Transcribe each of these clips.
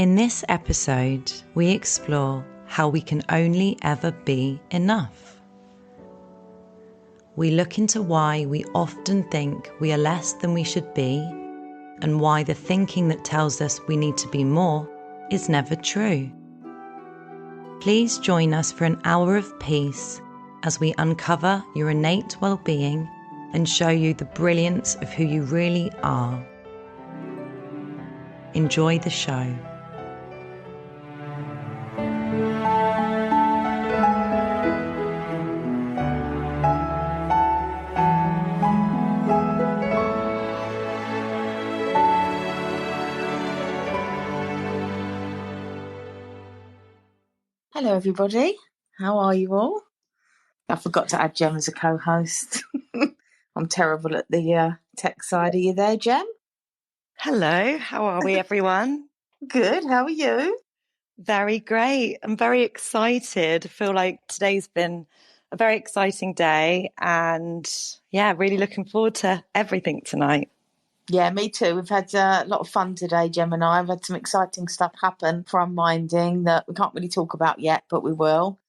In this episode, we explore how we can only ever be enough. We look into why we often think we are less than we should be, and why the thinking that tells us we need to be more is never true. Please join us for an hour of peace as we uncover your innate well-being and show you the brilliance of who you really are. Enjoy the show. Hello everybody, how are you all? I forgot to add Gem as a co-host. I'm terrible at the tech side. Are you there, Gem? Hello, how are we everyone? Good, how are you? Very great. I'm very excited. I feel like today's been a very exciting day and really looking forward to everything tonight. Yeah, me too. We've had a lot of fun today, Gem and I. I've had some exciting stuff happen for OneMinding that we can't really talk about yet, but we will.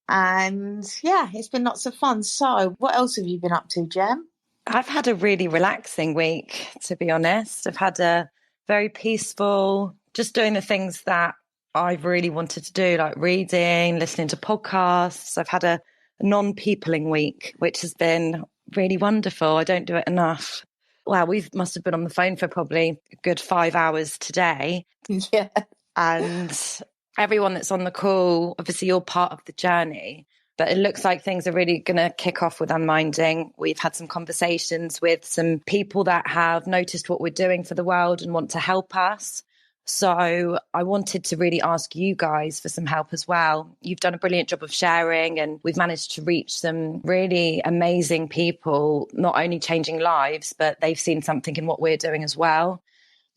And yeah, it's been lots of fun. So what else have you been up to, Gem? I've had a really relaxing week, to be honest. I've had a very peaceful, just doing the things that I've really wanted to do, like reading, listening to podcasts. I've had a non-peopling week, which has been really wonderful. I don't do it enough. Well, we must have been on the phone for probably a good 5 hours today. Yeah. And everyone that's on the call, obviously you're part of the journey, but it looks like things are really going to kick off with OneMinding. We've had some conversations with some people that have noticed what we're doing for the world and want to help us. So I wanted to really ask you guys for some help as well. You've done a brilliant job of sharing, and we've managed to reach some really amazing people, not only changing lives, but they've seen something in what we're doing as well.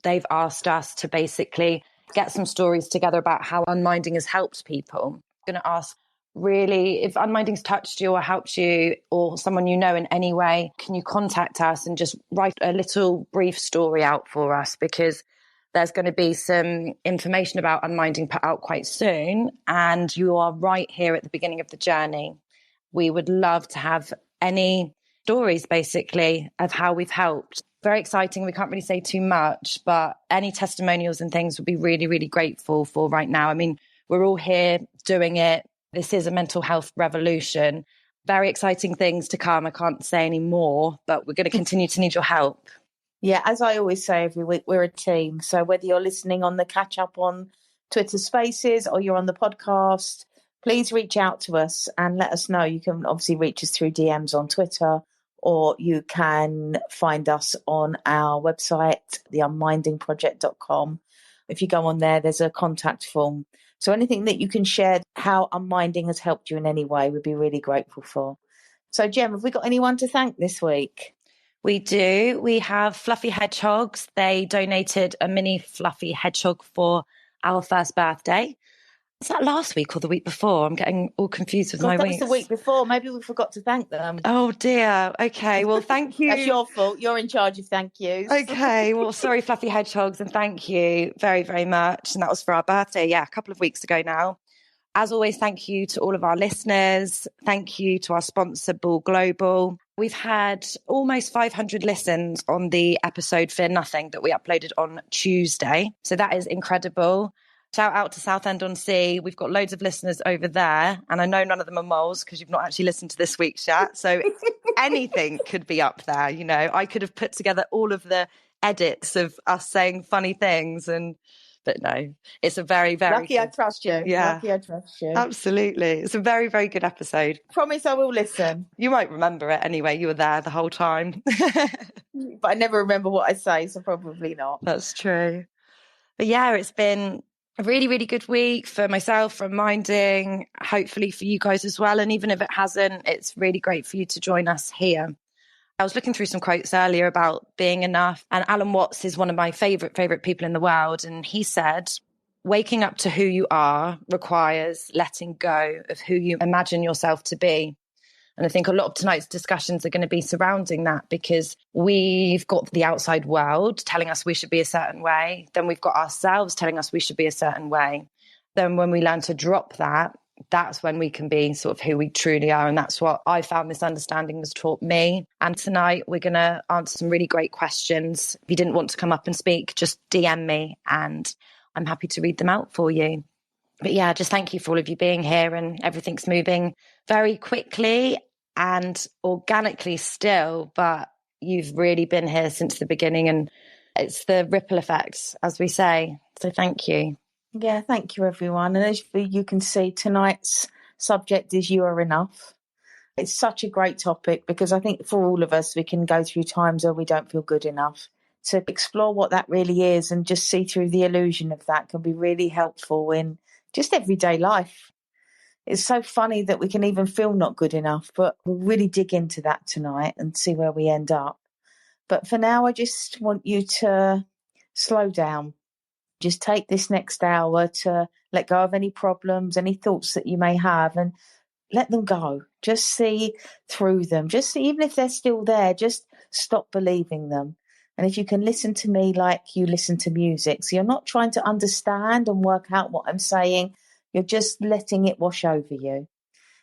They've asked us to basically get some stories together about how OneMinding has helped people. I'm going to ask, really, if OneMinding's touched you or helped you or someone you know in any way, can you contact us and just write a little brief story out for us? Because there's going to be some information about OneMinding put out quite soon, and you are right here at the beginning of the journey. We would love to have any stories, basically, of how we've helped. Very exciting. We can't really say too much, but any testimonials and things would be really, really grateful for right now. I mean, we're all here doing it. This is a mental health revolution. Very exciting things to come. I can't say any more, but we're going to continue to need your help. Yeah, as I always say every week, we're a team. So whether you're listening on the catch up on Twitter Spaces or you're on the podcast, please reach out to us and let us know. You can obviously reach us through DMs on Twitter, or you can find us on our website, theunmindingproject.com. If you go on there, there's a contact form. So anything that you can share, how OneMinding has helped you in any way, we'd be really grateful for. So, Gem, have we got anyone to thank this week? We do. We have Fluffy Hedgehogs. They donated a mini fluffy hedgehog for our first birthday. Was that last week or the week before? I'm getting all confused with my weeks. That was the week before. Maybe we forgot to thank them. Oh dear. Okay. Well, thank you. That's your fault. You're in charge of thank yous. Okay. Well, sorry, Fluffy Hedgehogs, and thank you very, very much. And that was for our birthday. Yeah, a couple of weeks ago now. As always, thank you to all of our listeners. Thank you to our sponsor, Ball Global. We've had almost 500 listens on the episode Fear Nothing that we uploaded on Tuesday. So that is incredible. Shout out to Southend-on-Sea. We've got loads of listeners over there. And I know none of them are moles because you've not actually listened to this week's chat. So anything could be up there. You know, I could have put together all of the edits of us saying funny things but no, it's a very, very lucky I trust you. Yeah, lucky I trust you. Absolutely. It's a very, very good episode. Promise I will listen. You might remember it anyway. You were there the whole time. But I never remember what I say, so probably not. That's true. But yeah, it's been a really, really good week for myself, for OneMinding, hopefully for you guys as well. And even if it hasn't, it's really great for you to join us here. I was looking through some quotes earlier about being enough, and Alan Watts is one of my favorite people in the world. And he said, waking up to who you are requires letting go of who you imagine yourself to be. And I think a lot of tonight's discussions are going to be surrounding that, because we've got the outside world telling us we should be a certain way. Then we've got ourselves telling us we should be a certain way. Then when we learn to drop that, that's when we can be sort of who we truly are. And that's what I found this understanding has taught me. And tonight we're going to answer some really great questions. If you didn't want to come up and speak, just DM me and I'm happy to read them out for you. But yeah, just thank you for all of you being here, and everything's moving very quickly and organically still, but you've really been here since the beginning, and it's the ripple effect, as we say. So thank you. Yeah, thank you, everyone. And as you can see, tonight's subject is you are enough. It's such a great topic, because I think for all of us, we can go through times where we don't feel good enough. To explore what that really is and just see through the illusion of that can be really helpful in just everyday life. It's so funny that we can even feel not good enough, but we'll really dig into that tonight and see where we end up. But for now, I just want you to slow down. Just take this next hour to let go of any problems, any thoughts that you may have, and let them go. Just see through them. Just see, even if they're still there, just stop believing them. And if you can listen to me like you listen to music, so you're not trying to understand and work out what I'm saying, you're just letting it wash over you.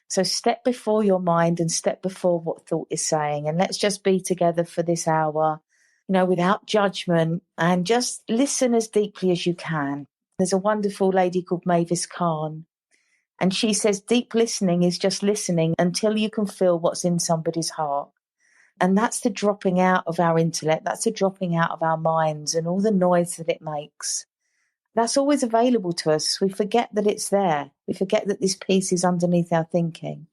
So step before your mind and step before what thought is saying. And let's just be together for this hour, without judgment, and just listen as deeply as you can. There's a wonderful lady called Mavis Khan, and she says deep listening is just listening until you can feel what's in somebody's heart. And that's the dropping out of our intellect. That's the dropping out of our minds and all the noise that it makes. That's always available to us. We forget that it's there. We forget that this piece is underneath our thinking,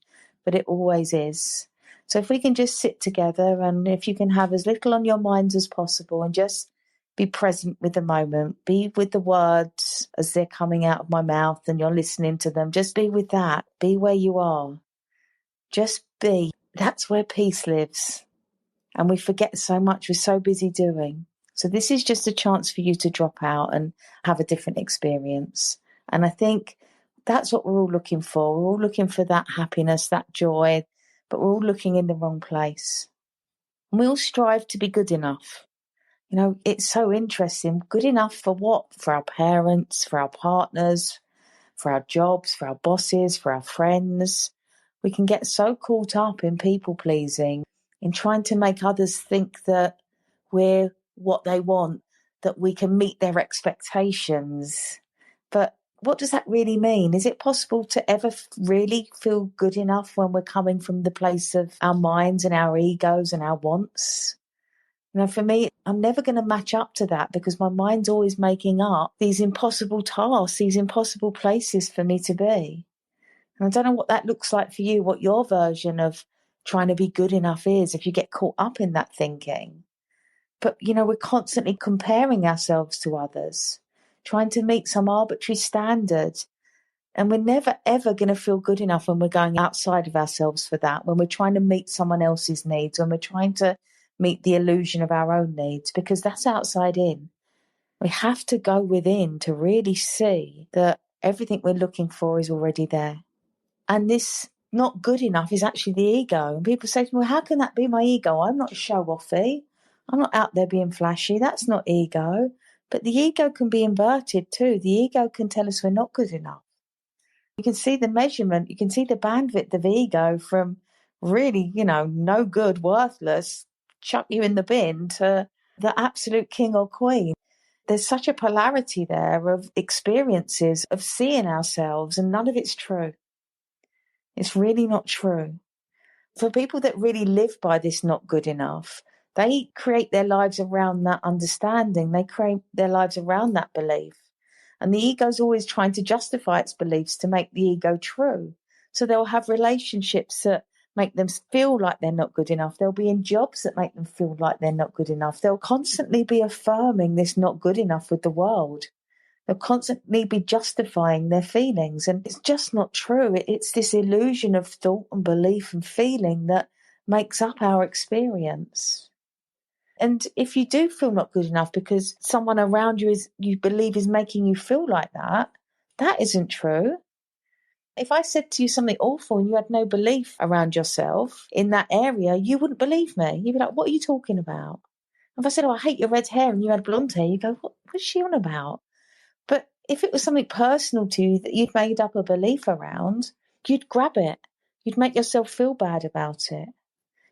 but it always is. So if we can just sit together, and if you can have as little on your minds as possible and just be present with the moment, be with the words as they're coming out of my mouth and you're listening to them. Just be with that. Be where you are. Just be. That's where peace lives. And we forget so much. We're so busy doing. So this is just a chance for you to drop out and have a different experience. And I think that's what we're all looking for. We're all looking for that happiness, that joy, but we're all looking in the wrong place. And we all strive to be good enough. It's so interesting. Good enough for what? For our parents, for our partners, for our jobs, for our bosses, for our friends. We can get so caught up in people pleasing, in trying to make others think that we're what they want, that we can meet their expectations. But what does that really mean? Is it possible to ever really feel good enough when we're coming from the place of our minds and our egos and our wants? For me, I'm never going to match up to that, because my mind's always making up these impossible tasks, these impossible places for me to be. And I don't know what that looks like for you, what your version of trying to be good enough is, if you get caught up in that thinking. But, we're constantly comparing ourselves to others, trying to meet some arbitrary standard. And we're never, ever going to feel good enough when we're going outside of ourselves for that, when we're trying to meet someone else's needs, when we're trying to meet the illusion of our own needs, because that's outside in. We have to go within to really see that everything we're looking for is already there. And this not good enough is actually the ego. And people say to me, well, how can that be my ego? I'm not show-offy. I'm not out there being flashy. That's not ego. But the ego can be inverted too. The ego can tell us we're not good enough. You can see the measurement. You can see the bandwidth of ego from really, no good, worthless, chuck you in the bin, to the absolute king or queen. There's such a polarity there of experiences of seeing ourselves, and none of it's true. It's really not true. For people that really live by this not good enough, they create their lives around that understanding. They create their lives around that belief. And the ego's always trying to justify its beliefs to make the ego true. So they'll have relationships that make them feel like they're not good enough. They'll be in jobs that make them feel like they're not good enough. They'll constantly be affirming this not good enough with the world. They'll constantly be justifying their feelings. And it's just not true. It's this illusion of thought and belief and feeling that makes up our experience. And if you do feel not good enough because someone around you you believe is making you feel like that, that isn't true. If I said to you something awful and you had no belief around yourself in that area, you wouldn't believe me. You'd be like, what are you talking about? If I said, oh, I hate your red hair and you had blonde hair, you go, what's she on about? But if it was something personal to you that you'd made up a belief around, you'd grab it. You'd make yourself feel bad about it.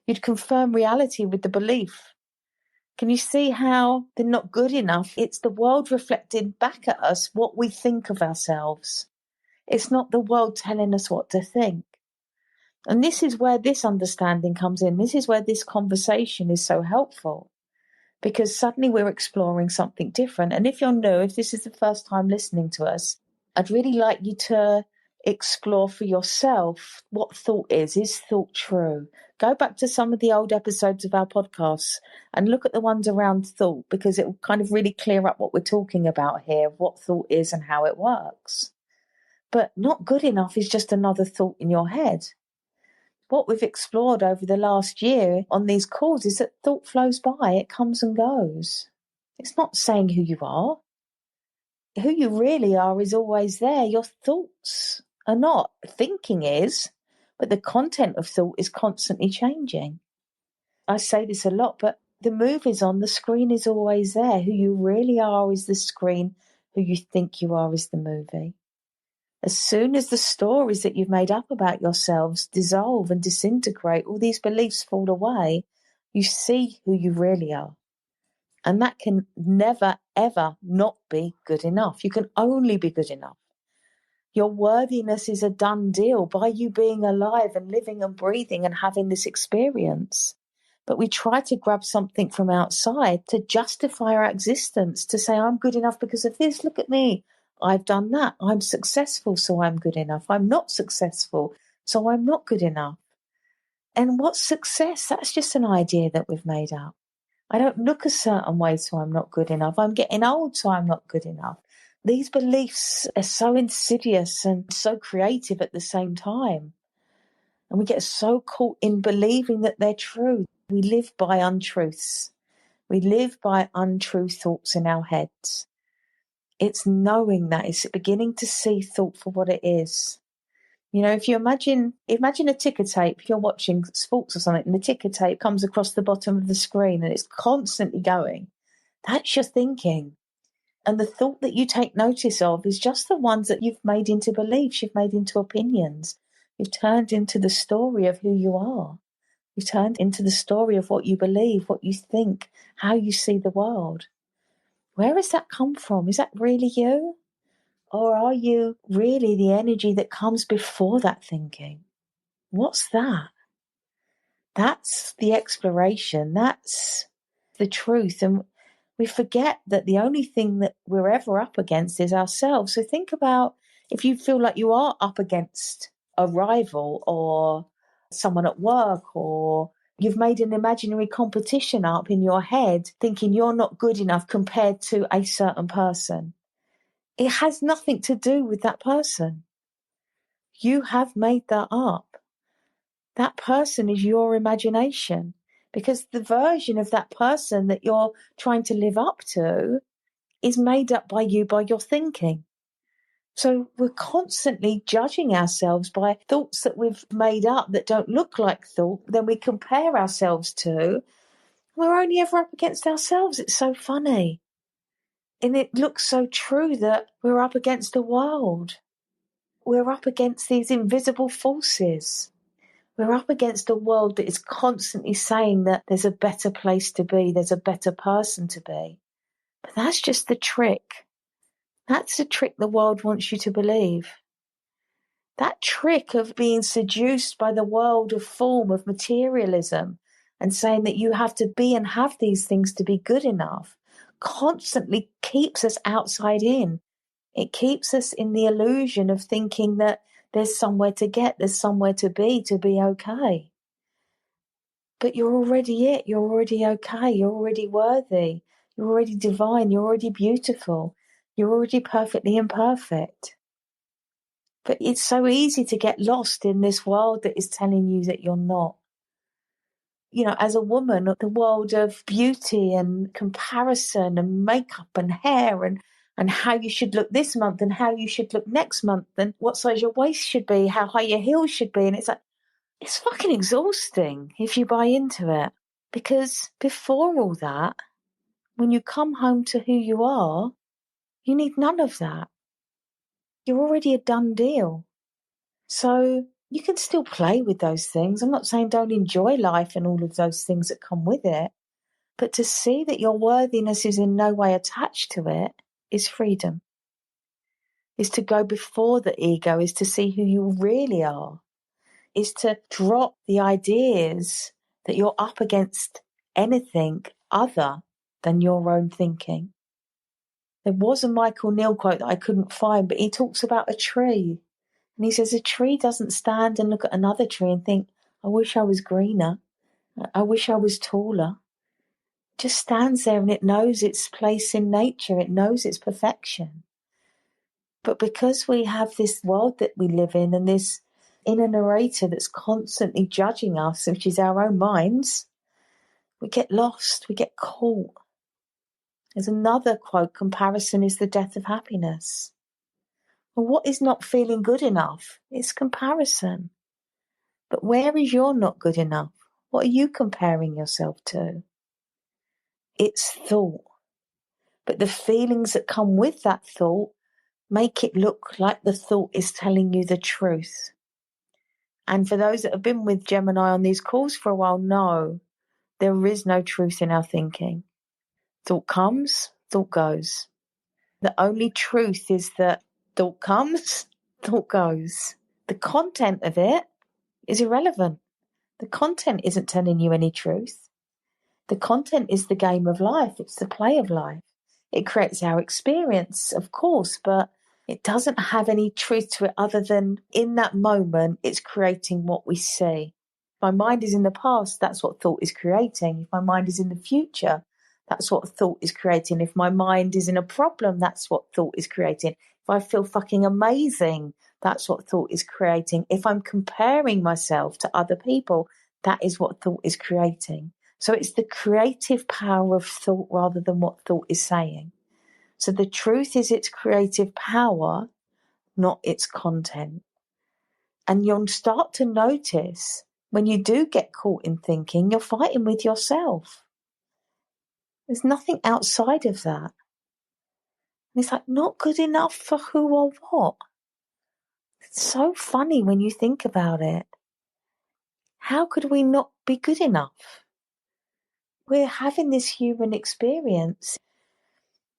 You'd confirm reality with the belief. Can you see how they're not good enough? It's the world reflecting back at us what we think of ourselves. It's not the world telling us what to think. And this is where this understanding comes in. This is where this conversation is so helpful, because suddenly we're exploring something different. And if you're new, if this is the first time listening to us, I'd really like you to explore for yourself what thought is. Is thought true? Go back to some of the old episodes of our podcasts and look at the ones around thought, because it will kind of really clear up what we're talking about here, what thought is and how it works. But not good enough is just another thought in your head. What we've explored over the last year on these calls is that thought flows by, it comes and goes. It's not saying who you are. Who you really are is always there. Your thoughts are not. Thinking is, but the content of thought is constantly changing. I say this a lot, but the movie's on, the screen is always there. Who you really are is the screen. Who you think you are is the movie. As soon as the stories that you've made up about yourselves dissolve and disintegrate, all these beliefs fall away, you see who you really are. And that can never, ever not be good enough. You can only be good enough. Your worthiness is a done deal by you being alive and living and breathing and having this experience. But we try to grab something from outside to justify our existence, to say, I'm good enough because of this. Look at me. I've done that. I'm successful, so I'm good enough. I'm not successful, so I'm not good enough. And what's success? That's just an idea that we've made up. I don't look a certain way, so I'm not good enough. I'm getting old, so I'm not good enough. These beliefs are so insidious and so creative at the same time. And we get so caught in believing that they're true. We live by untruths. We live by untrue thoughts in our heads. It's knowing that, it's beginning to see thought for what it is. You know, if you imagine a ticker tape, if you're watching sports or something and the ticker tape comes across the bottom of the screen and it's constantly going, that's your thinking. And the thought that you take notice of is just the ones that you've made into beliefs, you've made into opinions. You've turned into the story of who you are. You've turned into the story of what you believe, what you think, how you see the world. Where has that come from? Is that really you? Or are you really the energy that comes before that thinking? What's that? That's the exploration. That's the truth. And we forget that the only thing that we're ever up against is ourselves. So think about if you feel like you are up against a rival or someone at work, or you've made an imaginary competition up in your head thinking you're not good enough compared to a certain person. It has nothing to do with that person. You have made that up. That person is your imagination, because the version of that person that you're trying to live up to is made up by you, by your thinking. So we're constantly judging ourselves by thoughts that we've made up that don't look like thought. Then we compare ourselves to, we're only ever up against ourselves. It's so funny. And it looks so true that we're up against the world. We're up against these invisible forces. We're up against a world that is constantly saying that there's a better place to be, there's a better person to be. But that's just the trick. That's the trick the world wants you to believe. That trick of being seduced by the world of form, of materialism, and saying that you have to be and have these things to be good enough, constantly keeps us outside in. It keeps us in the illusion of thinking that there's somewhere to get, there's somewhere to be okay. But you're already it, you're already okay, you're already worthy, you're already divine, you're already beautiful, you're already perfectly imperfect. But it's so easy to get lost in this world that is telling you that you're not. You know, as a woman, the world of beauty and comparison and makeup and hair and and how you should look this month and how you should look next month and what size your waist should be, how high your heels should be. And it's like, it's fucking exhausting if you buy into it. Because before all that, when you come home to who you are, you need none of that. You're already a done deal. So you can still play with those things. I'm not saying don't enjoy life and all of those things that come with it, but to see that your worthiness is in no way attached to it is freedom. Is to go before the ego, is to see who you really are, is to drop the ideas that you're up against anything other than your own thinking. There was a Michael Neal quote that I couldn't find, but he talks about a tree. And he says a tree doesn't stand and look at another tree and think, I wish I was greener. I wish I was taller. It just stands there and it knows its place in nature. It knows its perfection. But because we have this world that we live in and this inner narrator that's constantly judging us, which is our own minds, we get lost, we get caught. There's another quote, comparison is the death of happiness. Well, what is not feeling good enough? It's comparison. But where is your not good enough? What are you comparing yourself to? It's thought. But the feelings that come with that thought make it look like the thought is telling you the truth. And for those that have been with Gemini on these calls for a while, know there is no truth in our thinking. Thought comes, thought goes. The only truth is that thought comes, thought goes. The content of it is irrelevant. The content isn't telling you any truth. The content is the game of life. It's the play of life. It creates our experience, of course, but it doesn't have any truth to it other than in that moment, it's creating what we see. If my mind is in the past, that's what thought is creating. If my mind is in the future, that's what thought is creating. If my mind is in a problem, that's what thought is creating. If I feel fucking amazing, that's what thought is creating. If I'm comparing myself to other people, that is what thought is creating. So it's the creative power of thought rather than what thought is saying. So the truth is its creative power, not its content. And you'll start to notice when you do get caught in thinking, you're fighting with yourself. There's nothing outside of that. And it's like, not good enough for who or what? It's so funny when you think about it. How could we not be good enough? We're having this human experience.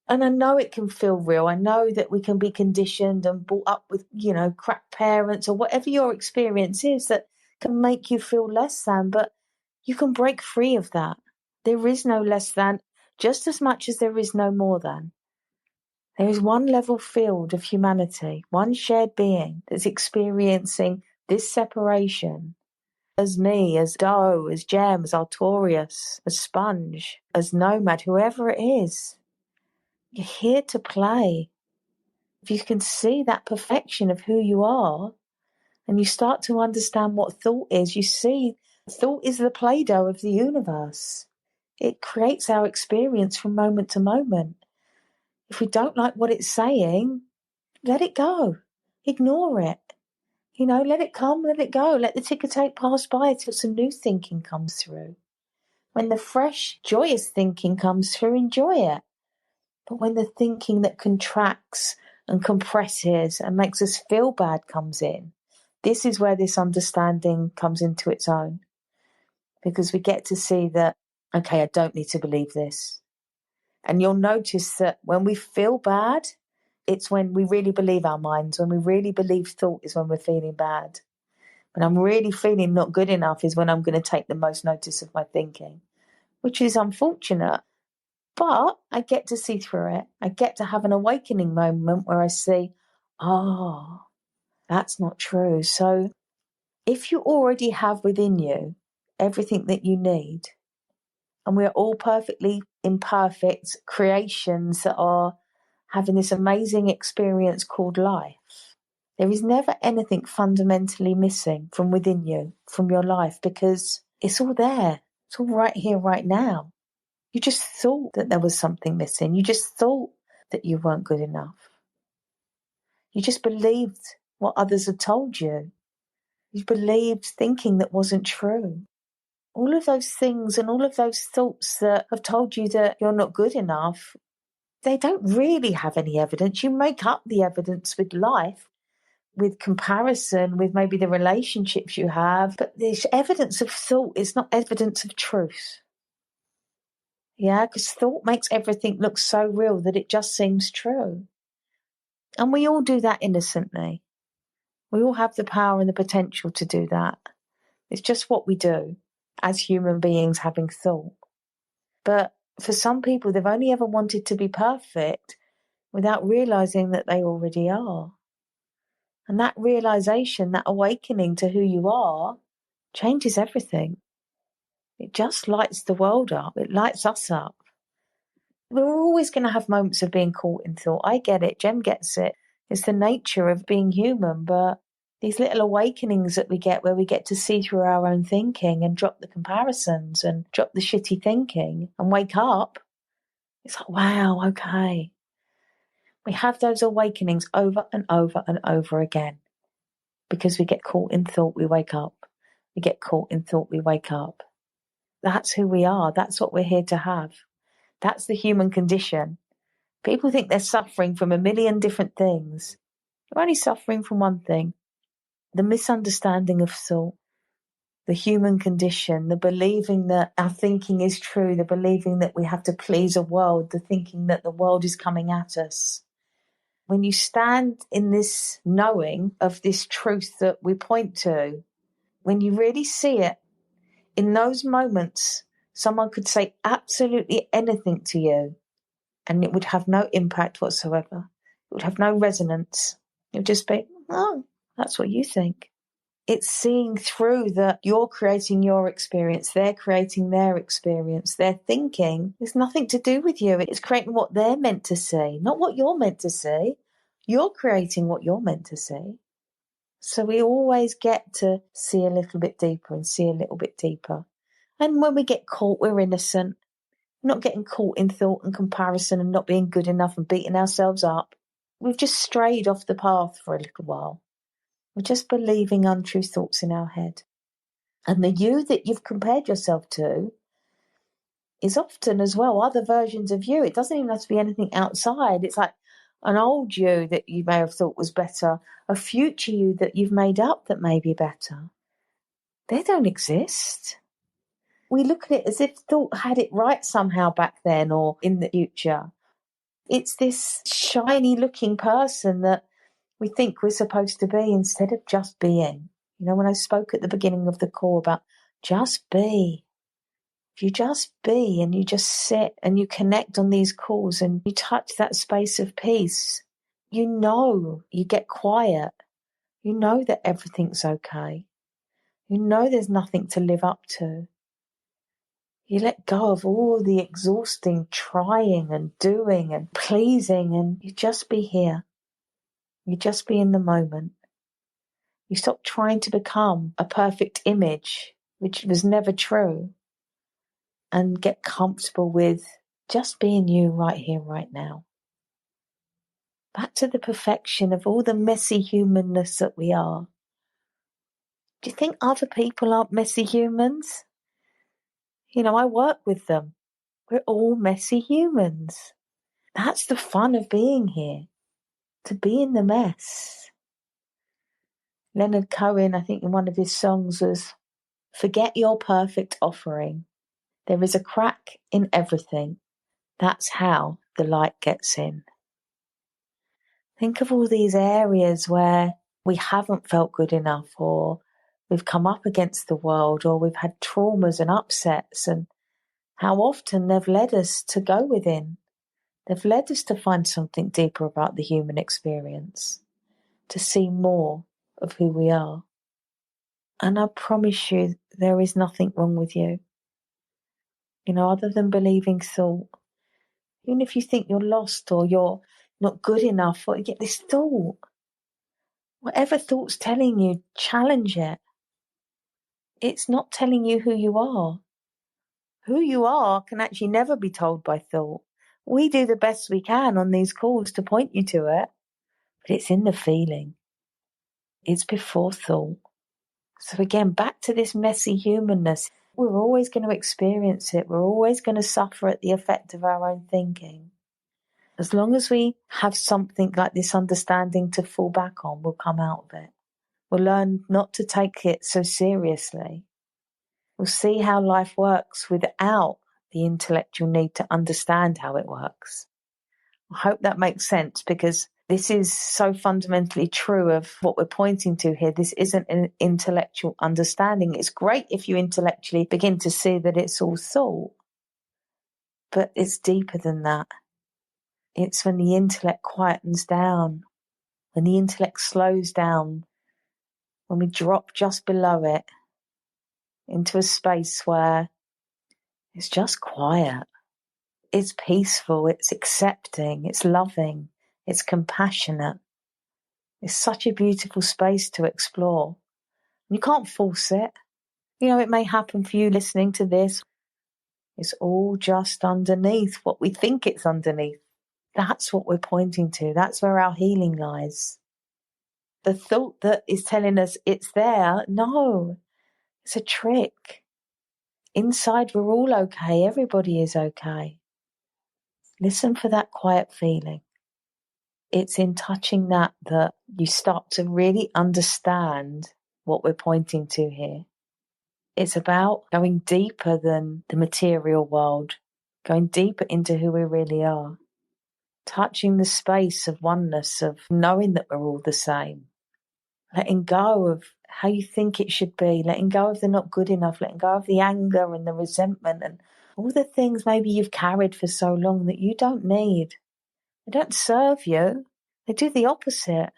And I know it can feel real. I know that we can be conditioned and brought up with, crap parents or whatever your experience is that can make you feel less than, but you can break free of that. There is no less than, just as much as there is no more than. There is one level field of humanity, one shared being that's experiencing this separation as me, as Doe, as Gem, as Artorius, as Sponge, as Nomad, whoever it is. You're here to play. If you can see that perfection of who you are and you start to understand what thought is, you see thought is the Play-Doh of the universe. It creates our experience from moment to moment. If we don't like what it's saying, let it go. Ignore it. Let it come, let it go. Let the ticker tape pass by till some new thinking comes through. When the fresh, joyous thinking comes through, enjoy it. But when the thinking that contracts and compresses and makes us feel bad comes in, this is where this understanding comes into its own. Because we get to see that, okay, I don't need to believe this. And you'll notice that when we feel bad, it's when we really believe our minds. When we really believe thought is when we're feeling bad. When I'm really feeling not good enough is when I'm going to take the most notice of my thinking, which is unfortunate. But I get to see through it. I get to have an awakening moment where I see, that's not true. So if you already have within you everything that you need, and we're all perfectly imperfect creations that are having this amazing experience called life, there is never anything fundamentally missing from within you, from your life, because it's all there. It's all right here, right now. You just thought that there was something missing. You just thought that you weren't good enough. You just believed what others had told you. You believed thinking that wasn't true. All of those things and all of those thoughts that have told you that you're not good enough, they don't really have any evidence. You make up the evidence with life, with comparison, with maybe the relationships you have, but there's evidence of thought. It's not evidence of truth. Yeah, because thought makes everything look so real that it just seems true. And we all do that innocently. We all have the power and the potential to do that. It's just what we do as human beings having thought. But for some people, they've only ever wanted to be perfect without realizing that they already are. And that realization, that awakening to who you are, changes everything. It just lights the world up. It lights us up. We're always going to have moments of being caught in thought. I get it. Jem gets it. It's the nature of being human. But these little awakenings that we get where we get to see through our own thinking and drop the comparisons and drop the shitty thinking and wake up, it's like, wow, okay. We have those awakenings over and over and over again because we get caught in thought, we wake up. We get caught in thought, we wake up. That's who we are. That's what we're here to have. That's the human condition. People think they're suffering from a million different things. They're only suffering from one thing: the misunderstanding of thought, the human condition, the believing that our thinking is true, the believing that we have to please a world, the thinking that the world is coming at us. When you stand in this knowing of this truth that we point to, when you really see it, in those moments, someone could say absolutely anything to you and it would have no impact whatsoever. It would have no resonance. It would just be, oh, that's what you think. It's seeing through that you're creating your experience, they're creating their experience. Their thinking has nothing to do with you. It's creating what they're meant to see, not what you're meant to see. You're creating what you're meant to see. So we always get to see a little bit deeper and see a little bit deeper. And when we get caught, we're innocent. We're not getting caught in thought and comparison and not being good enough and beating ourselves up. We've just strayed off the path for a little while. We're just believing untrue thoughts in our head. And the you that you've compared yourself to is often as well other versions of you. It doesn't even have to be anything outside. It's like an old you that you may have thought was better, a future you that you've made up that may be better. They don't exist. We look at it as if thought had it right somehow back then or in the future. It's this shiny looking person that we think we're supposed to be instead of just being. You know, when I spoke at the beginning of the call about just be, if you just be and you just sit and you connect on these calls and you touch that space of peace, you know, you get quiet. You know that everything's okay. You know there's nothing to live up to. You let go of all the exhausting trying and doing and pleasing and you just be here. You just be in the moment. You stop trying to become a perfect image, which was never true, and get comfortable with just being you right here, right now. Back to the perfection of all the messy humanness that we are. Do you think other people aren't messy humans? You know, I work with them. We're all messy humans. That's the fun of being here, to be in the mess. Leonard Cohen, I think in one of his songs was, "Forget your perfect offering. There is a crack in everything. That's how the light gets in." Think of all these areas where we haven't felt good enough, or we've come up against the world, or we've had traumas and upsets, and how often they've led us to go within. They've led us to find something deeper about the human experience, to see more of who we are. And I promise you, there is nothing wrong with you. You know, other than believing thought. Even if you think you're lost or you're not good enough, or you get this thought. Whatever thought's telling you, challenge it. It's not telling you who you are. Who you are can actually never be told by thought. We do the best we can on these calls to point you to it, but it's in the feeling. It's before thought. So again, back to this messy humanness. We're always going to experience it. We're always going to suffer at the effect of our own thinking. As long as we have something like this understanding to fall back on, we'll come out of it. We'll learn not to take it so seriously. We'll see how life works without the intellectual need to understand how it works. I hope that makes sense, because this is so fundamentally true of what we're pointing to here. This isn't an intellectual understanding. It's great if you intellectually begin to see that it's all thought, but it's deeper than that. It's when the intellect quietens down, when the intellect slows down, when we drop just below it into a space where it's just quiet. It's peaceful, it's accepting, it's loving, it's compassionate. It's such a beautiful space to explore. You can't force it. It may happen for you listening to this. It's all just underneath what we think it's underneath. That's what we're pointing to. That's where our healing lies. The thought that is telling us it's there, no, it's a trick. Inside, we're all okay. Everybody is okay. Listen for that quiet feeling. It's in touching that you start to really understand what we're pointing to here. It's about going deeper than the material world, going deeper into who we really are, touching the space of oneness, of knowing that we're all the same, letting go of how you think it should be, letting go of the not good enough, letting go of the anger and the resentment and all the things maybe you've carried for so long that you don't need. They don't serve you. They do the opposite.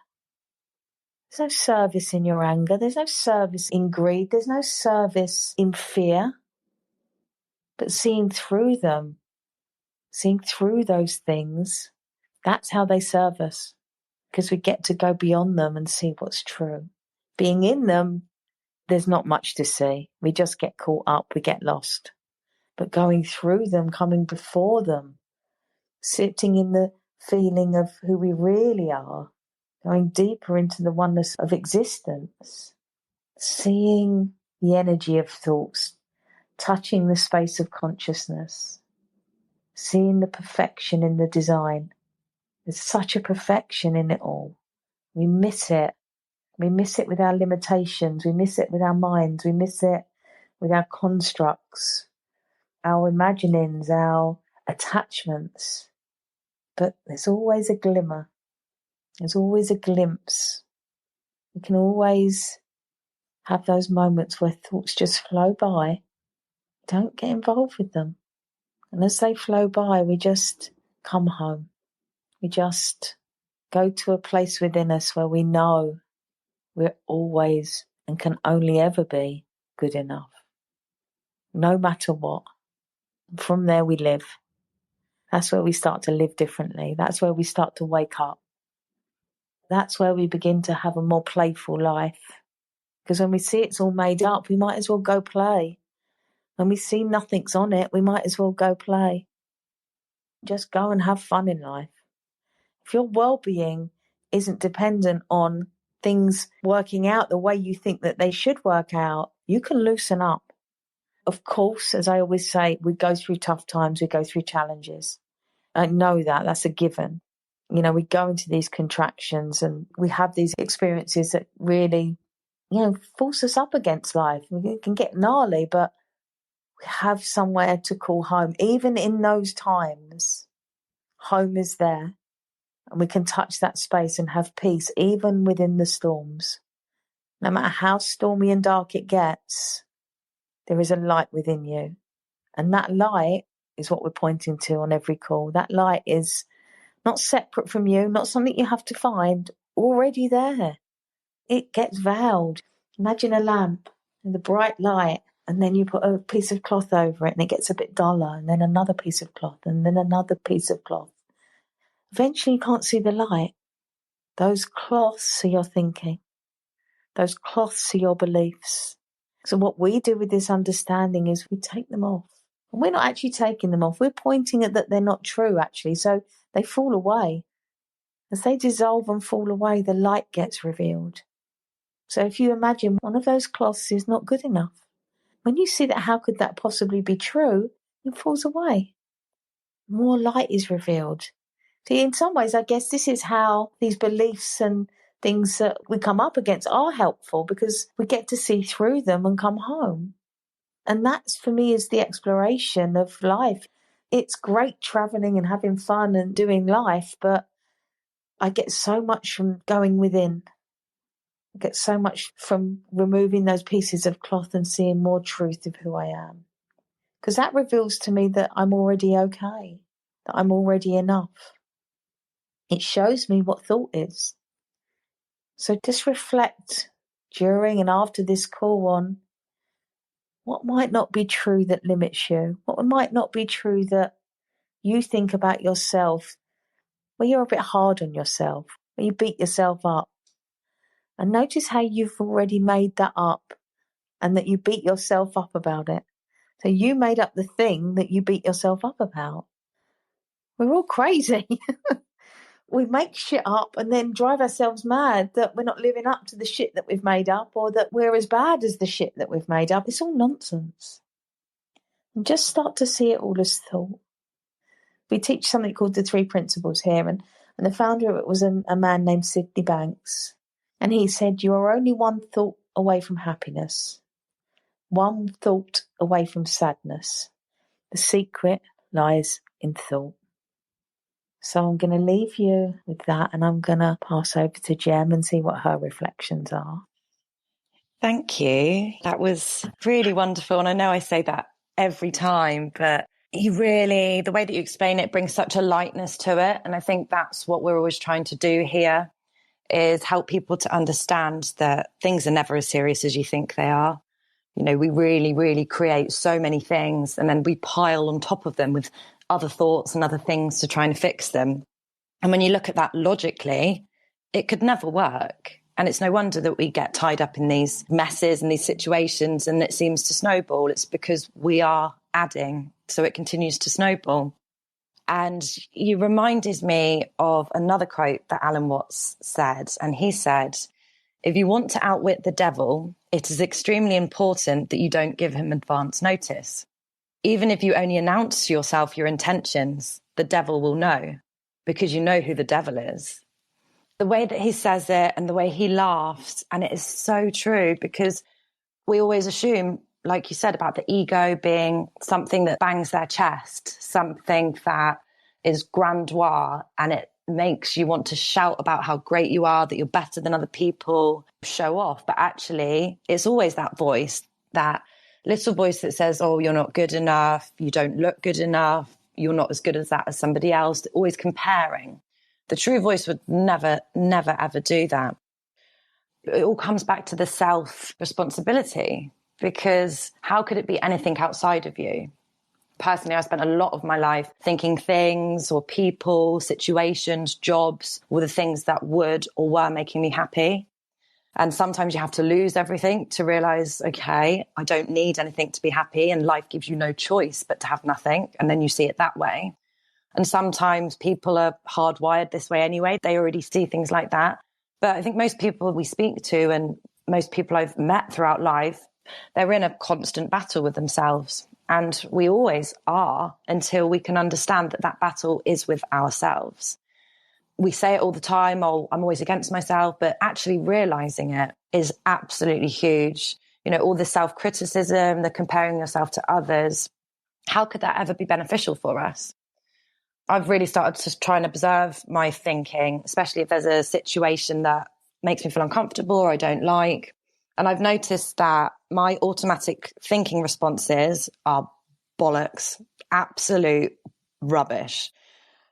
There's no service in your anger. There's no service in greed. There's no service in fear. But seeing through them, seeing through those things, that's how they serve us. Because we get to go beyond them and see what's true. Being in them, there's not much to see. We just get caught up. We get lost. But going through them, coming before them, sitting in the feeling of who we really are, going deeper into the oneness of existence, seeing the energy of thoughts, touching the space of consciousness, seeing the perfection in the design. There's such a perfection in it all. We miss it. We miss it with our limitations. We miss it with our minds. We miss it with our constructs, our imaginings, our attachments. But there's always a glimmer. There's always a glimpse. We can always have those moments where thoughts just flow by. Don't get involved with them. And as they flow by, we just come home. We just go to a place within us where we know we're always and can only ever be good enough, no matter what. From there we live. That's where we start to live differently. That's where we start to wake up. That's where we begin to have a more playful life. Because when we see it's all made up, we might as well go play. When we see nothing's on it, we might as well go play. Just go and have fun in life. If your well-being isn't dependent on things working out the way you think that they should work out, you can loosen up. Of course, as I always say, we go through tough times, we go through challenges. I know that, that's a given. We go into these contractions and we have these experiences that really, force us up against life. We can get gnarly, but we have somewhere to call home. Even in those times, home is there. And we can touch that space and have peace, even within the storms. No matter how stormy and dark it gets, there is a light within you. And that light is what we're pointing to on every call. That light is not separate from you, not something you have to find, already there. It gets veiled. Imagine a lamp and the bright light, and then you put a piece of cloth over it and it gets a bit duller, and then another piece of cloth, and then another piece of cloth. Eventually you can't see the light. Those cloths are your thinking. Those cloths are your beliefs. So what we do with this understanding is we take them off. And we're not actually taking them off. We're pointing at that they're not true, actually. So they fall away. As they dissolve and fall away, the light gets revealed. So if you imagine one of those cloths is not good enough, when you see that, how could that possibly be true? It falls away. More light is revealed. See, in some ways, I guess this is how these beliefs and things that we come up against are helpful, because we get to see through them and come home. And that's, for me, is the exploration of life. It's great traveling and having fun and doing life, but I get so much from going within. I get so much from removing those pieces of cloth and seeing more truth of who I am. Because that reveals to me that I'm already okay, that I'm already enough. It shows me what thought is. So just reflect during and after this call on what might not be true that limits you, what might not be true that you think about yourself, where you're a bit hard on yourself, where you beat yourself up. And notice how you've already made that up and that you beat yourself up about it. So you made up the thing that you beat yourself up about. We're all crazy. We make shit up and then drive ourselves mad that we're not living up to the shit that we've made up, or that we're as bad as the shit that we've made up. It's all nonsense. And just start to see it all as thought. We teach something called the 3 principles here, and the founder of it was a man named Sydney Banks. And he said, you are only one thought away from happiness, one thought away from sadness. The secret lies in thought. So I'm going to leave you with that, and I'm going to pass over to Gem and see what her reflections are. Thank you. That was really wonderful. And I know I say that every time, but you really, the way that you explain it brings such a lightness to it. And I think that's what we're always trying to do here, is help people to understand that things are never as serious as you think they are. You know, we really, really create so many things, and then we pile on top of them with other thoughts and other things to try and fix them. And when you look at that logically, it could never work. And it's no wonder that we get tied up in these messes and these situations and it seems to snowball. It's because we are adding, so it continues to snowball. And you reminded me of another quote that Alan Watts said. And he said, if you want to outwit the devil, it is extremely important that you don't give him advance notice. Even if you only announce to yourself your intentions, the devil will know, because you know who the devil is. The way that he says it and the way he laughs, and it is so true, because we always assume, like you said, about the ego being something that bangs their chest, something that is grandiose, and it makes you want to shout about how great you are, that you're better than other people, show off. But actually, it's always that voice, that little voice that says, oh, you're not good enough, you don't look good enough, you're not as good as that as somebody else, always comparing. The true voice would never, never, ever do that. It all comes back to the self-responsibility, because how could it be anything outside of you? Personally, I spent a lot of my life thinking things or people, situations, jobs were the things that would or were making me happy. And sometimes you have to lose everything to realize, okay, I don't need anything to be happy, and life gives you no choice but to have nothing. And then you see it that way. And sometimes people are hardwired this way anyway. They already see things like that. But I think most people we speak to and most people I've met throughout life, they're in a constant battle with themselves. And we always are, until we can understand that that battle is with ourselves. We say it all the time, oh, I'm always against myself, but actually realizing it is absolutely huge. You know, all the self-criticism, the comparing yourself to others, how could that ever be beneficial for us? I've really started to try and observe my thinking, especially if there's a situation that makes me feel uncomfortable or I don't like. And I've noticed that my automatic thinking responses are bollocks, absolute rubbish.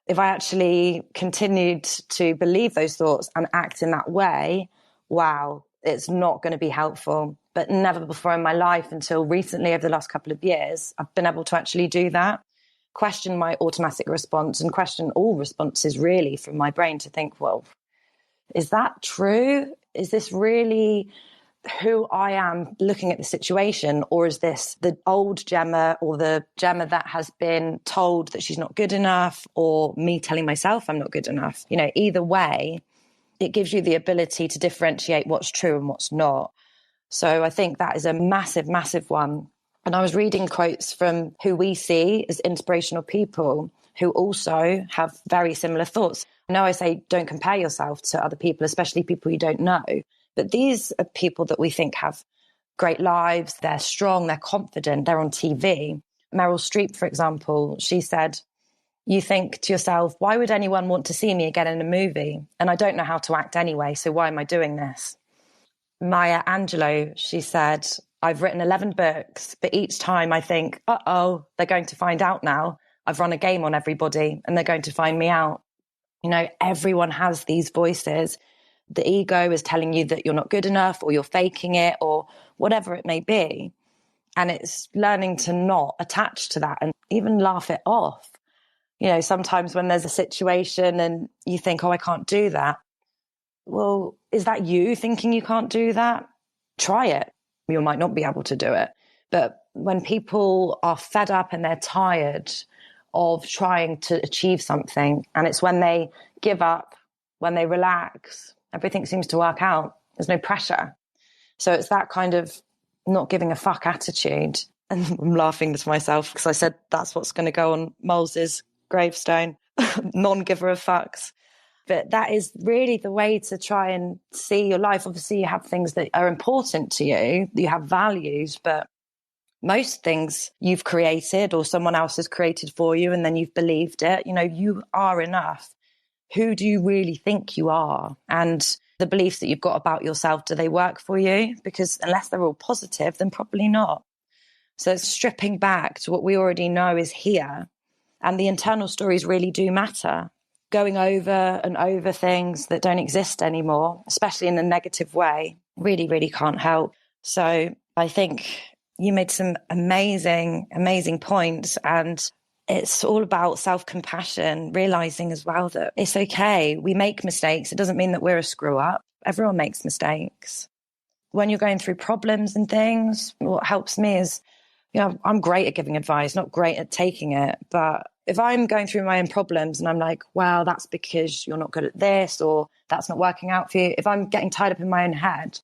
If I actually continued to believe those thoughts and act in that way, wow, it's not going to be helpful. But never before in my life, until recently, over the last couple of years, I've been able to actually do that. Question my automatic response and question all responses really from my brain to think, well, is that true? Is this really who I am looking at the situation, or is this the old Gemma or the Gemma that has been told that she's not good enough, or me telling myself I'm not good enough? You know, either way, it gives you the ability to differentiate what's true and what's not. So I think that is a massive, massive one. And I was reading quotes from who we see as inspirational people who also have very similar thoughts. I know I say don't compare yourself to other people, especially people you don't know. But these are people that we think have great lives. They're strong, they're confident, they're on TV. Meryl Streep, for example, she said, you think to yourself, why would anyone want to see me again in a movie? And I don't know how to act anyway, so why am I doing this? Maya Angelou, she said, I've written 11 books, but each time I think, they're going to find out now. I've run a game on everybody and they're going to find me out. You know, everyone has these voices. The ego is telling you that you're not good enough, or you're faking it, or whatever it may be. And it's learning to not attach to that and even laugh it off. You know, sometimes when there's a situation and you think, I can't do that. Well, is that you thinking you can't do that? Try it. You might not be able to do it. But when people are fed up and they're tired of trying to achieve something, and it's when they give up, when they relax, everything seems to work out. There's no pressure. So it's that kind of not giving a fuck attitude. And I'm laughing to myself because I said that's what's going to go on Molls's gravestone, non-giver of fucks. But that is really the way to try and see your life. Obviously, you have things that are important to you, you have values, but most things you've created or someone else has created for you, and then you've believed it. You know, you are enough. Who do you really think you are? And the beliefs that you've got about yourself, do they work for you? Because unless they're all positive, then probably not. So it's stripping back to what we already know is here. And the internal stories really do matter. Going over and over things that don't exist anymore, especially in a negative way, really, really can't help. So I think you made some amazing, amazing points. And it's all about self-compassion, realizing as well that it's okay. We make mistakes. It doesn't mean that we're a screw up. Everyone makes mistakes. When you're going through problems and things, what helps me is, you know, I'm great at giving advice, not great at taking it. But if I'm going through my own problems and I'm like, well, that's because you're not good at this, or that's not working out for you. If I'm getting tied up in my own head,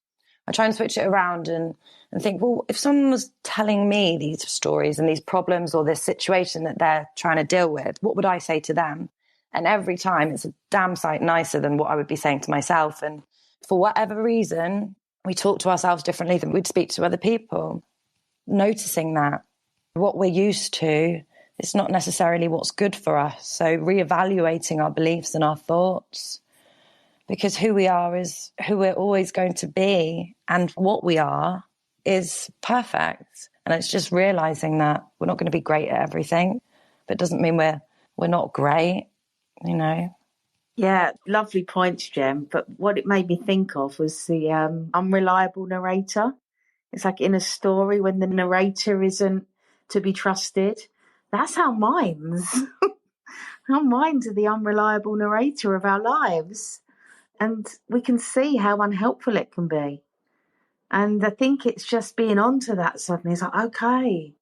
I try and switch it around and think, well, if someone was telling me these stories and these problems or this situation that they're trying to deal with, what would I say to them? And every time it's a damn sight nicer than what I would be saying to myself. And for whatever reason, we talk to ourselves differently than we'd speak to other people. Noticing that what we're used to, it's not necessarily what's good for us. So reevaluating our beliefs and our thoughts, because who we are is who we're always going to be, and what we are is perfect. And it's just realizing that we're not going to be great at everything, but it doesn't mean we're not great, you know. Yeah, lovely points, Gem. But what it made me think of was the unreliable narrator. It's like in a story when the narrator isn't to be trusted. That's our minds. Our minds are the unreliable narrator of our lives. And we can see how unhelpful it can be. And I think it's just being onto that suddenly. It's like, okay,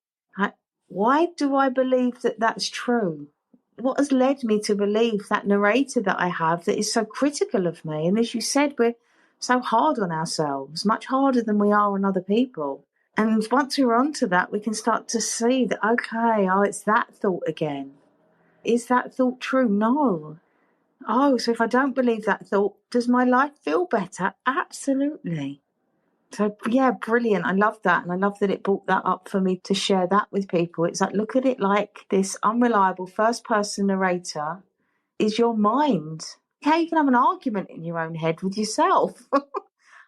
why do I believe that that's true? What has led me to believe that narrator that I have that is so critical of me? And as you said, we're so hard on ourselves, much harder than we are on other people. And once we're onto that, we can start to see that, okay, it's that thought again. Is that thought true? No. Oh, so if I don't believe that thought, does my life feel better? Absolutely. So, yeah, brilliant. I love that. And I love that it brought that up for me to share that with people. It's like, look at it like this unreliable first-person narrator is your mind. How you can have an argument in your own head with yourself.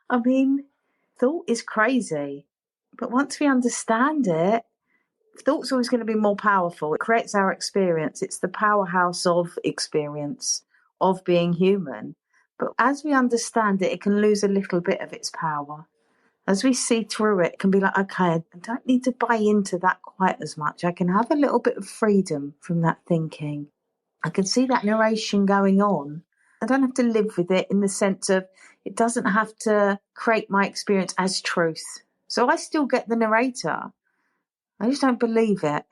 I mean, thought is crazy. But once we understand it, thought's always going to be more powerful. It creates our experience. It's the powerhouse of experience, of being human. But as we understand it, it can lose a little bit of its power. As we see through it, it can be like, okay, I don't need to buy into that quite as much. I can have a little bit of freedom from that thinking. I can see that narration going on. I don't have to live with it in the sense of It doesn't have to create my experience as truth. So I still get the narrator. I just don't believe it,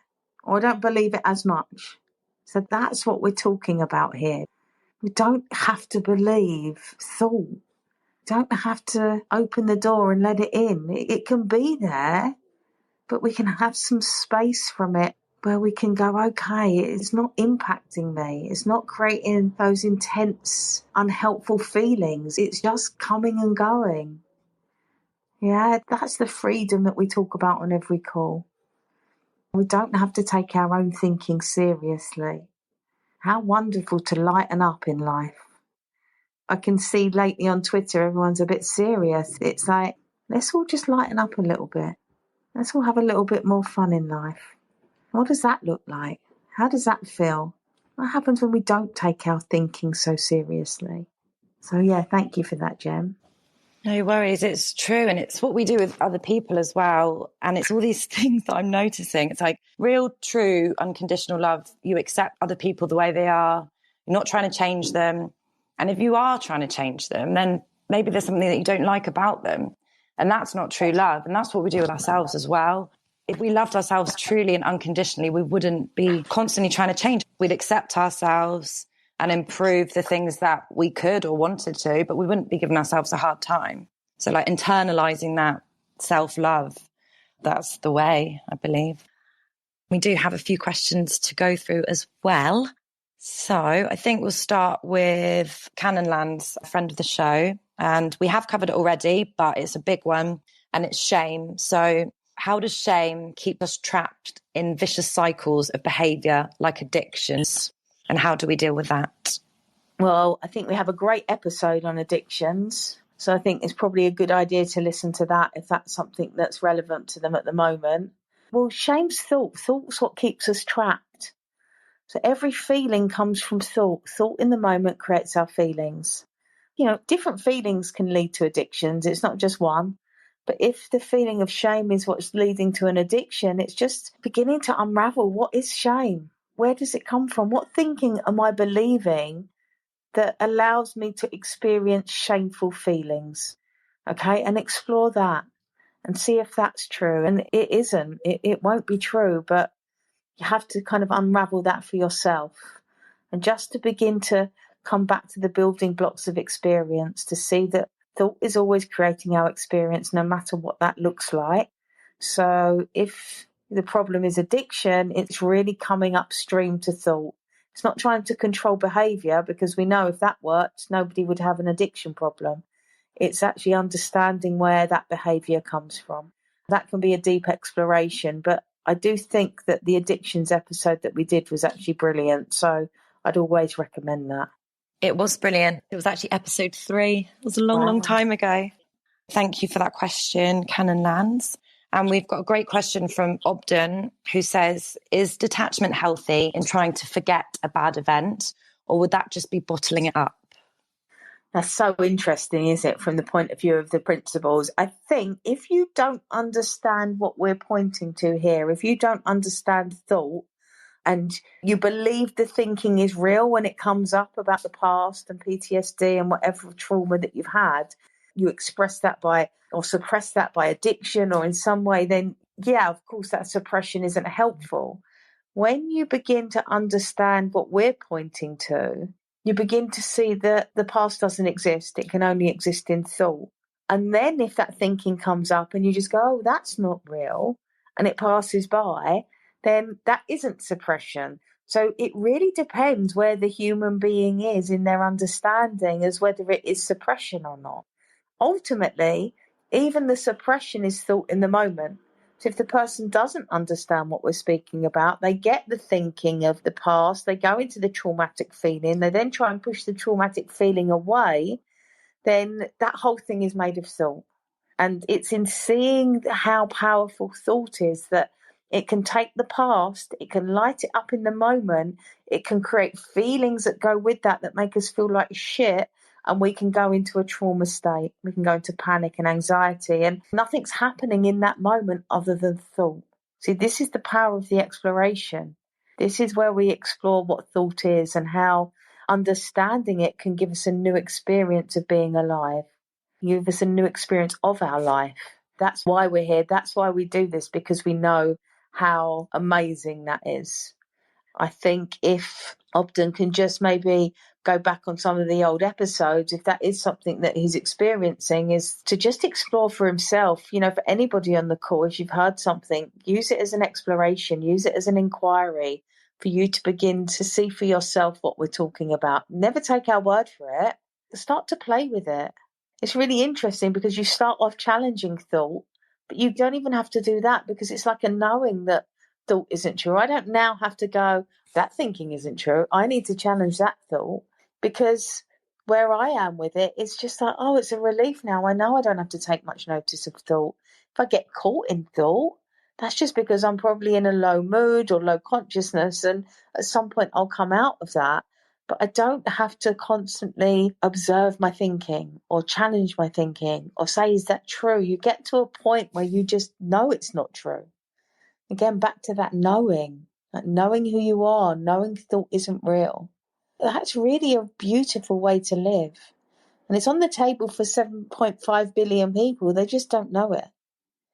or I don't believe it as much. So that's what we're talking about here. We don't have to believe thought. We don't have to open the door and let it in. It can be there, but we can have some space from it where we can go, okay, it's not impacting me. It's not creating those intense, unhelpful feelings. It's just coming and going. Yeah, that's the freedom that we talk about on every call. We don't have to take our own thinking seriously. How wonderful to lighten up in life. I can see lately on Twitter, everyone's a bit serious. It's like, let's all just lighten up a little bit. Let's all have a little bit more fun in life. What does that look like? How does that feel? What happens when we don't take our thinking so seriously? So yeah, thank you for that, Gem. No worries. It's true. And it's what we do with other people as well. And it's all these things that I'm noticing. It's like real, true, unconditional love. You accept other people the way they are. You're not trying to change them. And if you are trying to change them, then maybe there's something that you don't like about them. And that's not true love. And that's what we do with ourselves as well. If we loved ourselves truly and unconditionally, we wouldn't be constantly trying to change. We'd accept ourselves and improve the things that we could or wanted to, but we wouldn't be giving ourselves a hard time. So like internalizing that self-love, that's the way, I believe. We do have a few questions to go through as well. So I think we'll start with Cannonland's a friend of the show. And we have covered it already, but it's a big one, and it's shame. So how does shame keep us trapped in vicious cycles of behavior like addictions? And how do we deal with that? Well, I think we have a great episode on addictions. So I think it's probably a good idea to listen to that if that's something that's relevant to them at the moment. Well, shame's thought. Thought's what keeps us trapped. So every feeling comes from thought. Thought in the moment creates our feelings. You know, different feelings can lead to addictions. It's not just one. But if the feeling of shame is what's leading to an addiction, it's just beginning to unravel. What is shame? Where does it come from? What thinking am I believing that allows me to experience shameful feelings? Okay, and explore that and see if that's true. And it isn't. It won't be true, but you have to kind of unravel that for yourself. And just to begin to come back to the building blocks of experience, to see that thought is always creating our experience, no matter what that looks like. So if the problem is addiction, it's really coming upstream to thought. It's not trying to control behavior, because we know if that worked, nobody would have an addiction problem. It's actually understanding where that behavior comes from. That can be a deep exploration, but I do think that the addictions episode that we did was actually brilliant. So I'd always recommend that. It was brilliant. It was actually episode 3. It was a long time ago. Thank you for that question, Cannonlands. And we've got a great question from Obden, who says, is detachment healthy in trying to forget a bad event, or would that just be bottling it up? That's so interesting, is it, from the point of view of the principles? I think if you don't understand what we're pointing to here, if you don't understand thought, and you believe the thinking is real when it comes up about the past and PTSD and whatever trauma that you've had, you express that by, or suppress that by addiction or in some way, then yeah, of course that suppression isn't helpful. When you begin to understand what we're pointing to, you begin to see that the past doesn't exist. It can only exist in thought. And then if that thinking comes up and you just go, oh, that's not real, and it passes by, then that isn't suppression. So it really depends where the human being is in their understanding as whether it is suppression or not. Ultimately, even the suppression is thought in the moment. So if the person doesn't understand what we're speaking about, they get the thinking of the past, they go into the traumatic feeling, they then try and push the traumatic feeling away, then that whole thing is made of thought. And it's in seeing how powerful thought is that it can take the past, it can light it up in the moment, it can create feelings that go with that make us feel like shit, and we can go into a trauma state. We can go into panic and anxiety, and nothing's happening in that moment other than thought. See, this is the power of the exploration. This is where we explore what thought is and how understanding it can give us a new experience of being alive. You give us a new experience of our life. That's why we're here. That's why we do this, because we know how amazing that is. I think if Ogden can just maybe go back on some of the old episodes, if that is something that he's experiencing, is to just explore for himself. For anybody on the call, if you've heard something, use it as an exploration, use it as an inquiry for you to begin to see for yourself what we're talking about. Never take our word for it. Start to play with it. It's really interesting because you start off challenging thought, but you don't even have to do that, because it's like a knowing that thought isn't true. I don't now have to go, that thinking isn't true. I need to challenge that thought, because where I am with it, it's just like, oh, it's a relief now. I know I don't have to take much notice of thought. If I get caught in thought, that's just because I'm probably in a low mood or low consciousness, and at some point I'll come out of that. But I don't have to constantly observe my thinking or challenge my thinking or say, is that true? You get to a point where you just know it's not true. Again, back to that knowing, like knowing who you are, knowing thought isn't real. That's really a beautiful way to live. And it's on the table for 7.5 billion people. They just don't know it.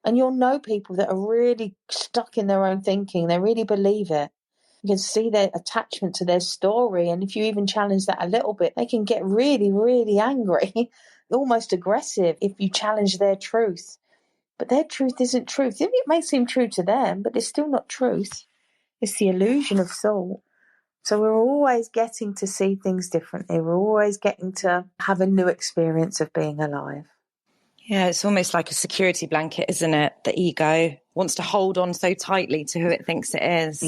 And you'll know people that are really stuck in their own thinking. They really believe it. You can see their attachment to their story. And if you even challenge that a little bit, they can get really, really angry, almost aggressive if you challenge their truth. But their truth isn't truth. It may seem true to them, but it's still not truth. It's the illusion of thought. So we're always getting to see things differently. We're always getting to have a new experience of being alive. Yeah, it's almost like a security blanket, isn't it? The ego wants to hold on so tightly to who it thinks it is.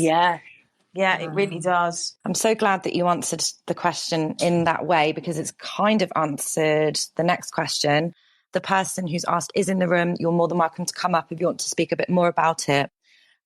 Yeah, it really does. I'm so glad that you answered the question in that way, because it's kind of answered the next question. The person who's asked is in the room. You're more than welcome to come up if you want to speak a bit more about it.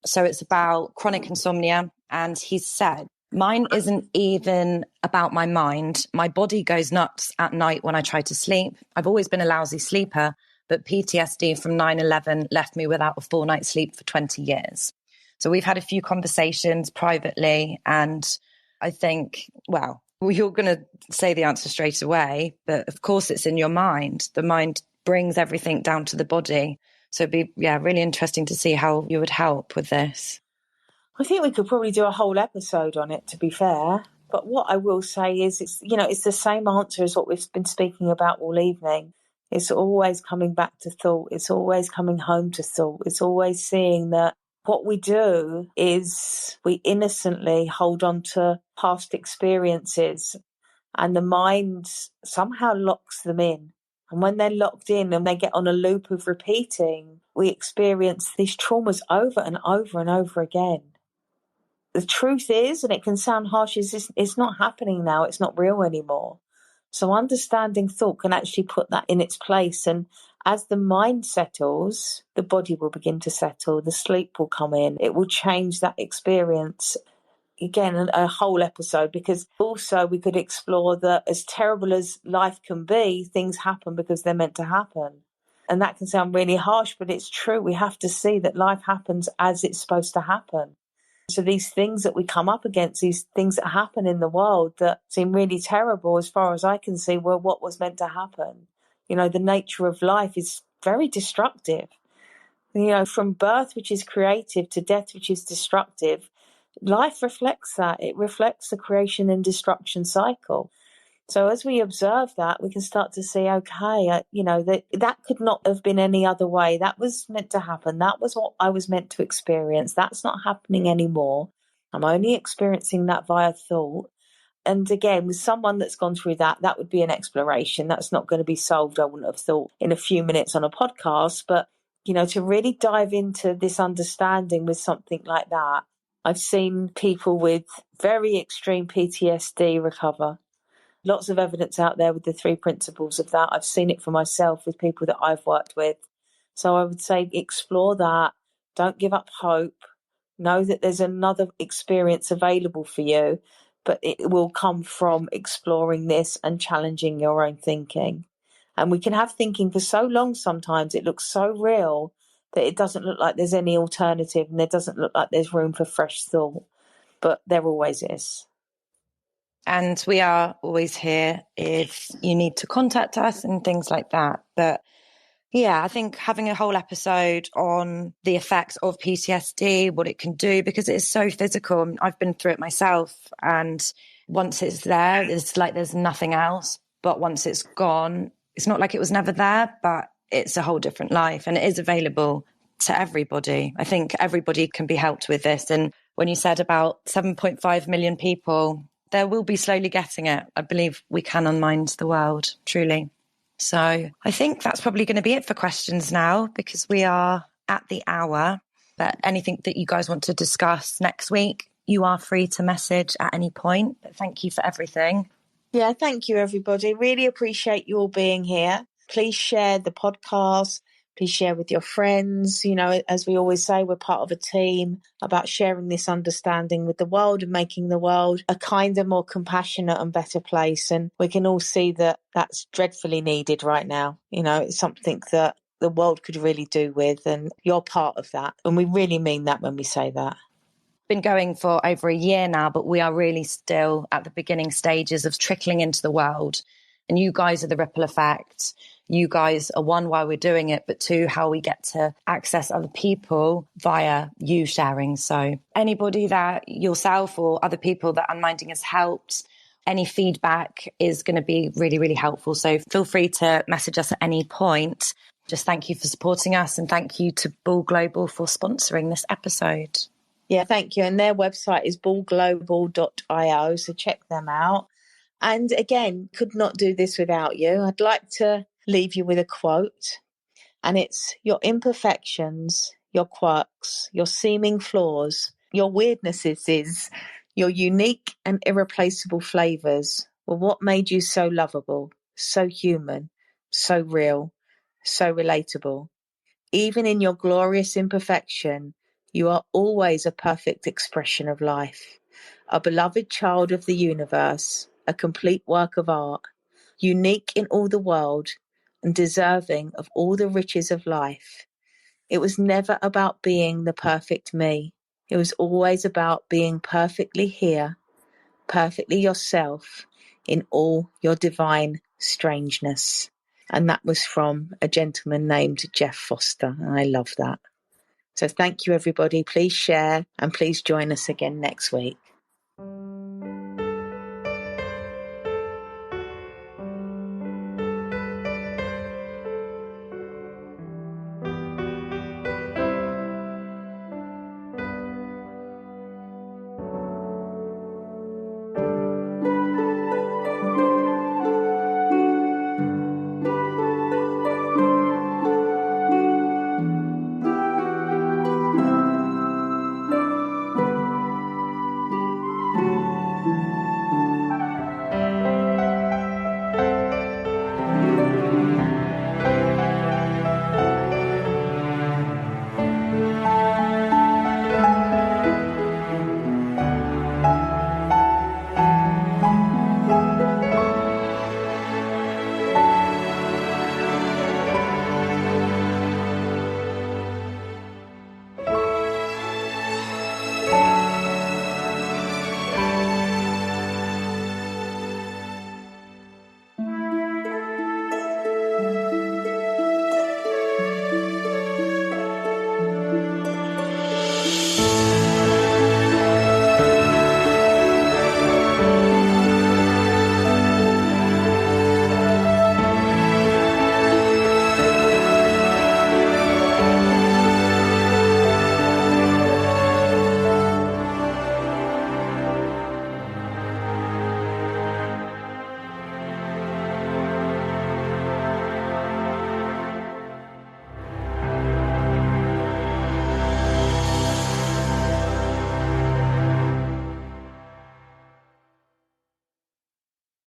So it's about chronic insomnia. And he said, mine isn't even about my mind. My body goes nuts at night when I try to sleep. I've always been a lousy sleeper, but PTSD from 9/11 left me without a full night's sleep for 20 years. So we've had a few conversations privately, and I think, well, you're going to say the answer straight away, but of course it's in your mind. The mind brings everything down to the body. So it'd be, really interesting to see how you would help with this. I think we could probably do a whole episode on it, to be fair. But what I will say is, it's the same answer as what we've been speaking about all evening. It's always coming back to thought. It's always coming home to thought. It's always seeing that what we do is we innocently hold on to past experiences, and the mind somehow locks them in. And when they're locked in and they get on a loop of repeating, we experience these traumas over and over and over again. The truth is, and it can sound harsh, is it's not happening now. It's not real anymore. So understanding thought can actually put that in its place. And as the mind settles, the body will begin to settle. The sleep will come in. It will change that experience. Again, a whole episode, because also we could explore that as terrible as life can be, things happen because they're meant to happen. And that can sound really harsh, but it's true. We have to see that life happens as it's supposed to happen. So these things that we come up against, these things that happen in the world that seem really terrible, as far as I can see, were what was meant to happen. The nature of life is very destructive. From birth, which is creative, to death, which is destructive, life reflects that. It reflects the creation and destruction cycle. So as we observe that, we can start to see, okay, that could not have been any other way. That was meant to happen. That was what I was meant to experience. That's not happening anymore. I'm only experiencing that via thought. And again, with someone that's gone through that, that would be an exploration. That's not going to be solved, I wouldn't have thought, in a few minutes on a podcast. But, to really dive into this understanding with something like that, I've seen people with very extreme PTSD recover. Lots of evidence out there with the 3 principles of that. I've seen it for myself with people that I've worked with. So I would say explore that. Don't give up hope. Know that there's another experience available for you, but it will come from exploring this and challenging your own thinking. And we can have thinking for so long sometimes, it looks so real that it doesn't look like there's any alternative, and there doesn't look like there's room for fresh thought. But there always is. And we are always here if you need to contact us and things like that. But yeah, I think having a whole episode on the effects of PTSD, what it can do, because it is so physical. I've been through it myself. And once it's there, it's like there's nothing else. But once it's gone, it's not like it was never there, but it's a whole different life. And it is available to everybody. I think everybody can be helped with this. And when you said about 7.5 million people, there will be slowly getting it. I believe we can unmind the world, truly. So I think that's probably going to be it for questions now, because we are at the hour. But anything that you guys want to discuss next week, you are free to message at any point. But thank you for everything. Yeah, thank you, everybody. Really appreciate you all being here. Please share the podcast. Please share with your friends. You know, as we always say, we're part of a team about sharing this understanding with the world and making the world a kinder, more compassionate and better place. And we can all see that that's dreadfully needed right now. You know, it's something that the world could really do with, and you're part of that. And we really mean that when we say that. Been going for over a year now, but we are really still at the beginning stages of trickling into the world. And you guys are the ripple effect. You guys are, one, why we're doing it, but two, how we get to access other people via you sharing. So anybody that yourself or other people that Unminding has helped, any feedback is going to be really, really helpful. So feel free to message us at any point. Just thank you for supporting us, and thank you to Bull Global for sponsoring this episode. Yeah, thank you. And their website is bullglobal.io, so check them out. And again, could not do this without you. I'd like to leave you with a quote, and it's: your imperfections, your quirks, your seeming flaws, your weirdnesses, your unique and irreplaceable flavors were what made you so lovable, so human, so real, so relatable. Even in your glorious imperfection, you are always a perfect expression of life, a beloved child of the universe, a complete work of art, unique in all the world and deserving of all the riches of life. It was never about being the perfect me. It was always about being perfectly here, perfectly yourself in all your divine strangeness. And that was from a gentleman named Jeff Foster. And I love that. So thank you, everybody. Please share and please join us again next week.